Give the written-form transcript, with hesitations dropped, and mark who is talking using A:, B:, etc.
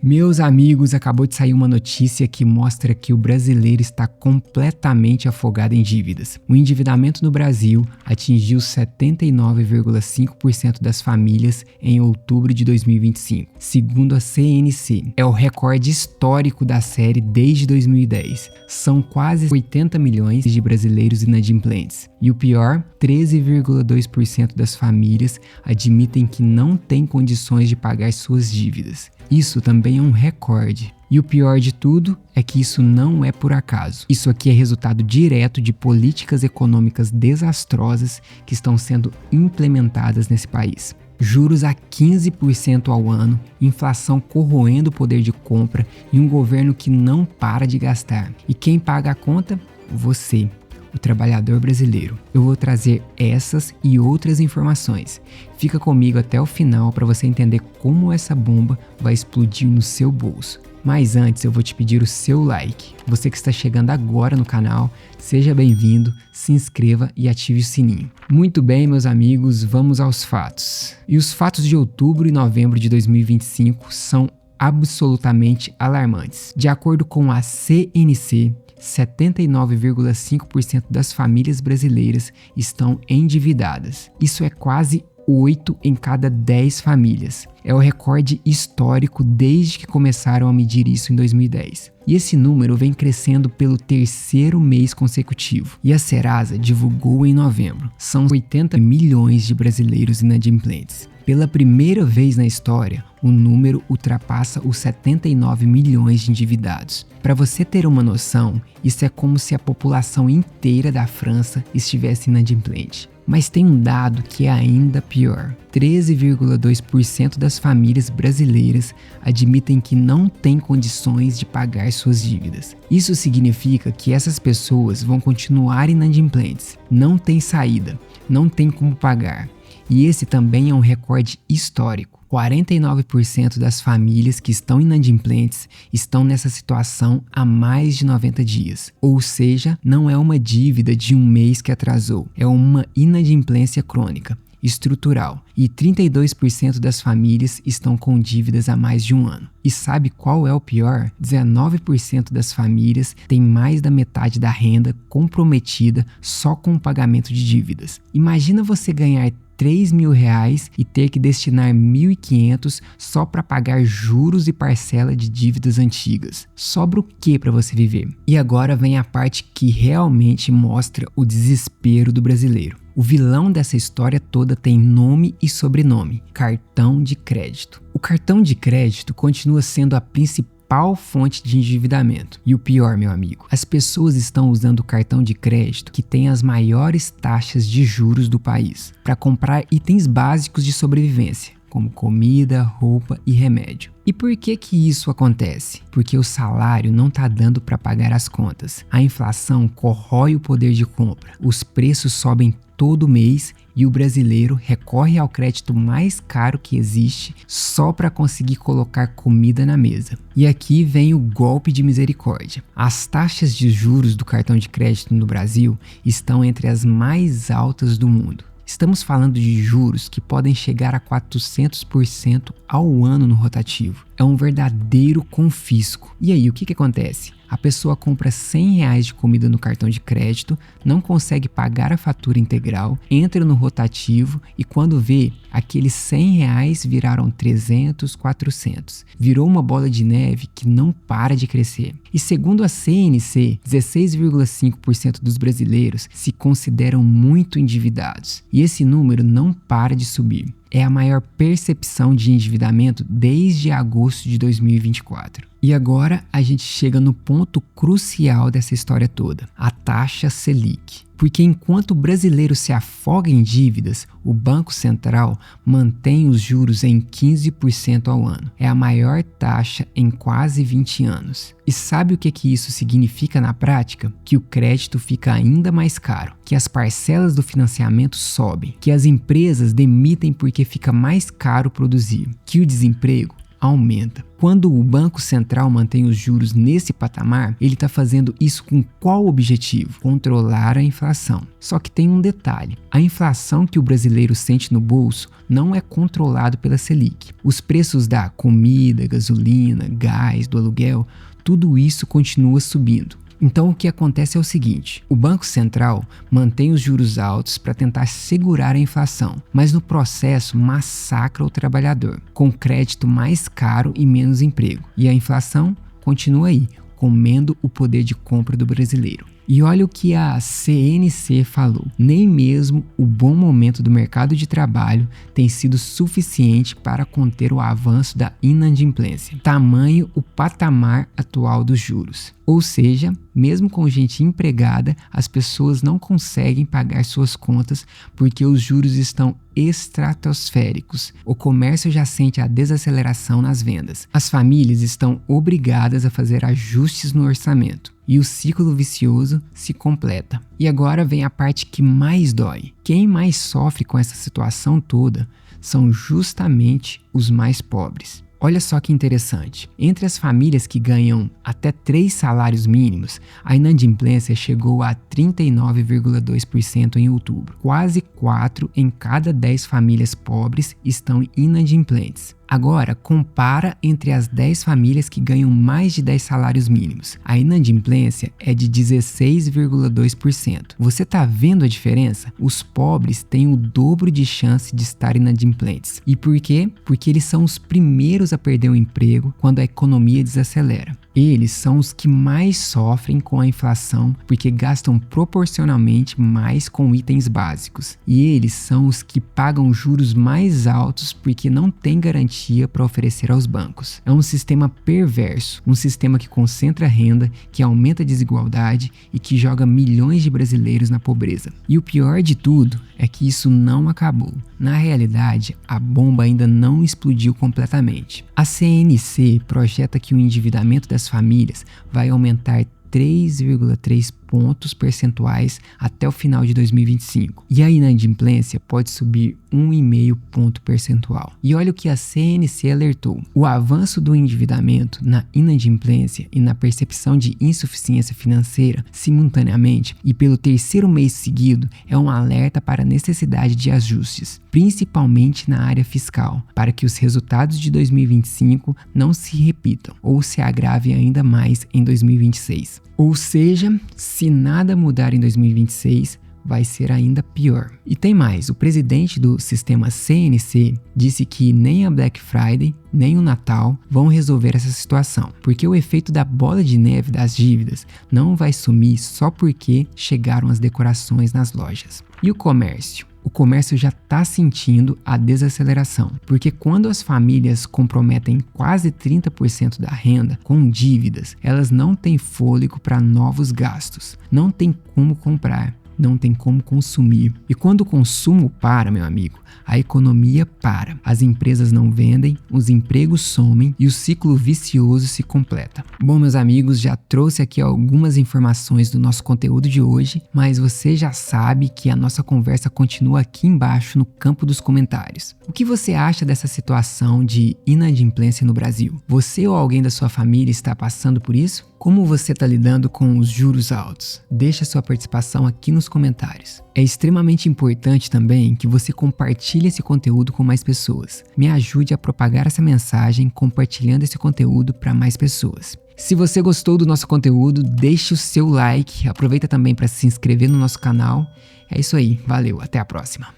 A: Meus amigos, acabou de sair uma notícia que mostra que o brasileiro está completamente afogado em dívidas. O endividamento no Brasil atingiu 79,5% das famílias em outubro de 2025, segundo a CNC. É o recorde histórico da série desde 2010. São quase 80 milhões de brasileiros inadimplentes. E o pior, 13,2% das famílias admitem que não têm condições de pagar suas dívidas. Isso também é um recorde. E o pior de tudo é que isso não é por acaso. Isso aqui é resultado direto de políticas econômicas desastrosas que estão sendo implementadas nesse país. Juros a 15% ao ano, inflação corroendo o poder de compra e um governo que não para de gastar. E quem paga a conta? Você, o trabalhador brasileiro. Eu vou trazer essas e outras informações. Fica comigo até o final para você entender como essa bomba vai explodir no seu bolso. Mas antes eu vou te pedir o seu like. Você que está chegando agora no canal, seja bem-vindo, se inscreva e ative o sininho. Muito bem, meus amigos, vamos aos fatos. E os fatos de outubro e novembro de 2025 são absolutamente alarmantes. De acordo com a CNC, 79,5% das famílias brasileiras estão endividadas. Isso é quase 8 em cada 10 famílias. É o recorde histórico desde que começaram a medir isso em 2010. E esse número vem crescendo pelo terceiro mês consecutivo. E a Serasa divulgou em novembro. São 80 milhões de brasileiros inadimplentes. Pela primeira vez na história, o número ultrapassa os 79 milhões de endividados. Para você ter uma noção, isso é como se a população inteira da França estivesse inadimplente. Mas tem um dado que é ainda pior. 13,2% das famílias brasileiras admitem que não têm condições de pagar suas dívidas. Isso significa que essas pessoas vão continuar inadimplentes, não tem saída, não tem como pagar. E esse também é um recorde histórico. 49% das famílias que estão inadimplentes estão nessa situação há mais de 90 dias. Ou seja, não é uma dívida de um mês que atrasou, é uma inadimplência crônica, estrutural. E 32% das famílias estão com dívidas há mais de um ano. E sabe qual é o pior? 19% das famílias têm mais da metade da renda comprometida só com o pagamento de dívidas. Imagina você ganhar R$3.000 e ter que destinar R$1.500 só para pagar juros e parcela de dívidas antigas. Sobra o que para você viver? E agora vem a parte que realmente mostra o desespero do brasileiro. O vilão dessa história toda tem nome e sobrenome: cartão de crédito. O cartão de crédito continua sendo a principal fonte de endividamento. E o pior, meu amigo, as pessoas estão usando o cartão de crédito que tem as maiores taxas de juros do país para comprar itens básicos de sobrevivência, como comida, roupa e remédio. E por que isso acontece? Porque o salário não está dando para pagar as contas. A inflação corrói o poder de compra. Os preços sobem todo mês e o brasileiro recorre ao crédito mais caro que existe só para conseguir colocar comida na mesa. E aqui vem o golpe de misericórdia. As taxas de juros do cartão de crédito no Brasil estão entre as mais altas do mundo. Estamos falando de juros que podem chegar a 400% ao ano no rotativo. É um verdadeiro confisco. E aí, o que acontece? A pessoa compra R$100 de comida no cartão de crédito, não consegue pagar a fatura integral, entra no rotativo e quando vê, aqueles R$100 viraram 300, 400. Virou uma bola de neve que não para de crescer. E segundo a CNC, 16,5% dos brasileiros se consideram muito endividados. E esse número não para de subir. É a maior percepção de endividamento desde agosto de 2024. E agora a gente chega no ponto crucial dessa história toda, a taxa Selic. Porque enquanto o brasileiro se afoga em dívidas, o Banco Central mantém os juros em 15% ao ano. É a maior taxa em quase 20 anos. E sabe o que isso significa na prática? Que o crédito fica ainda mais caro, que as parcelas do financiamento sobem, que as empresas demitem porque fica mais caro produzir, que o desemprego aumenta. Quando o Banco Central mantém os juros nesse patamar, ele está fazendo isso com qual objetivo? Controlar a inflação. Só que tem um detalhe: a inflação que o brasileiro sente no bolso não é controlado pela Selic. Os preços da comida, gasolina, gás, do aluguel, tudo isso continua subindo. Então o que acontece é o seguinte: o Banco Central mantém os juros altos para tentar segurar a inflação, mas no processo massacra o trabalhador, com crédito mais caro e menos emprego. E a inflação continua aí, comendo o poder de compra do brasileiro. E olha o que a CNC falou: nem mesmo o bom momento do mercado de trabalho tem sido suficiente para conter o avanço da inadimplência, tamanho o patamar atual dos juros. Ou seja, mesmo com gente empregada, as pessoas não conseguem pagar suas contas porque os juros estão estratosféricos. O comércio já sente a desaceleração nas vendas. As famílias estão obrigadas a fazer ajustes no orçamento. E o ciclo vicioso se completa. E agora vem a parte que mais dói. Quem mais sofre com essa situação toda são justamente os mais pobres. Olha só que interessante. Entre as famílias que ganham até 3 salários mínimos, a inadimplência chegou a 39,2% em outubro. Quase 4 em cada 10 famílias pobres estão inadimplentes. Agora, compara entre as 10 famílias que ganham mais de 10 salários mínimos. A inadimplência é de 16,2%. Você tá vendo a diferença? Os pobres têm o dobro de chance de estar inadimplentes. E por quê? Porque eles são os primeiros a perder o emprego quando a economia desacelera. Eles são os que mais sofrem com a inflação porque gastam proporcionalmente mais com itens básicos. E eles são os que pagam juros mais altos porque não têm garantia para oferecer aos bancos. É um sistema perverso, um sistema que concentra renda, que aumenta a desigualdade e que joga milhões de brasileiros na pobreza. E o pior de tudo é que isso não acabou. Na realidade, a bomba ainda não explodiu completamente. A CNC projeta que o endividamento das famílias vai aumentar 3,3 pontos percentuais até o final de 2025. E a inadimplência pode subir 1,5 ponto percentual. E olha o que a CNC alertou: o avanço do endividamento na inadimplência e na percepção de insuficiência financeira simultaneamente e pelo terceiro mês seguido é um alerta para a necessidade de ajustes, principalmente na área fiscal, para que os resultados de 2025 não se repitam ou se agravem ainda mais em 2026. Ou seja, se nada mudar em 2026, vai ser ainda pior. E tem mais: o presidente do sistema CNC disse que nem a Black Friday nem o Natal vão resolver essa situação, porque o efeito da bola de neve das dívidas não vai sumir só porque chegaram as decorações nas lojas. E o comércio? O comércio já está sentindo a desaceleração, porque quando as famílias comprometem quase 30% da renda com dívidas, elas não têm fôlego para novos gastos, não tem como comprar, não tem como consumir. E quando o consumo para, meu amigo, a economia para. As empresas não vendem, os empregos somem e o ciclo vicioso se completa. Bom, meus amigos, já trouxe aqui algumas informações do nosso conteúdo de hoje, mas você já sabe que a nossa conversa continua aqui embaixo no campo dos comentários. O que você acha dessa situação de inadimplência no Brasil? Você ou alguém da sua família está passando por isso? Como você está lidando com os juros altos? Deixa sua participação aqui nos comentários. É extremamente importante também que você compartilhe esse conteúdo com mais pessoas. Me ajude a propagar essa mensagem compartilhando esse conteúdo para mais pessoas. Se você gostou do nosso conteúdo, deixe o seu like, aproveita também para se inscrever no nosso canal. É isso aí, valeu, até a próxima.